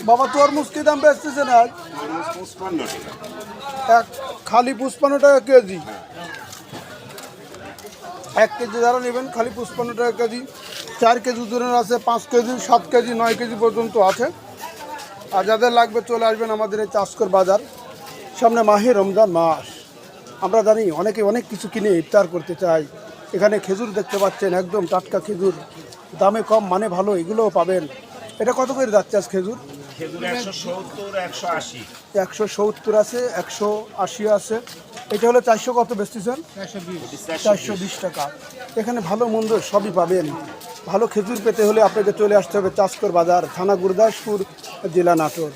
বাবা তরমুজ কি দাম বেচতেছেন আজ? এক খালি 55 টাকা কেজি। 1 কেজি যারা নেবেন খালি 55 টাকা কেজি। 4 কেজি ওজনের আছে, 5 কেজি, 7 কেজি, 9 কেজি পর্যন্ত আছে। আর যাদের লাগবে চলে আসবেন আমাদের এই চাষকর বাজার। সামনে মাহে রমজান মাস, আমরা জানি অনেকে অনেক কিছু কিনে ইফতার করতে চাই। এখানে খেজুর দেখতে পাচ্ছেন, একদম টাটকা খেজুর, দামে কম মানে ভালো, এগুলোও পাবেন। এটা কত করে যাচ্ছে আজ খেজুর? 170 আছে, 180 আছে। এটা হলো 400 কত বেচতেছেন? 420 টাকা। এখানে ভালো মন্দ সবই পাবেন। ভালো খেজুর পেতে হলে আপনাকে চলে আসতে হবে চাষকর বাজার, থানা গুরদাসপুর, জেলা নাটোর।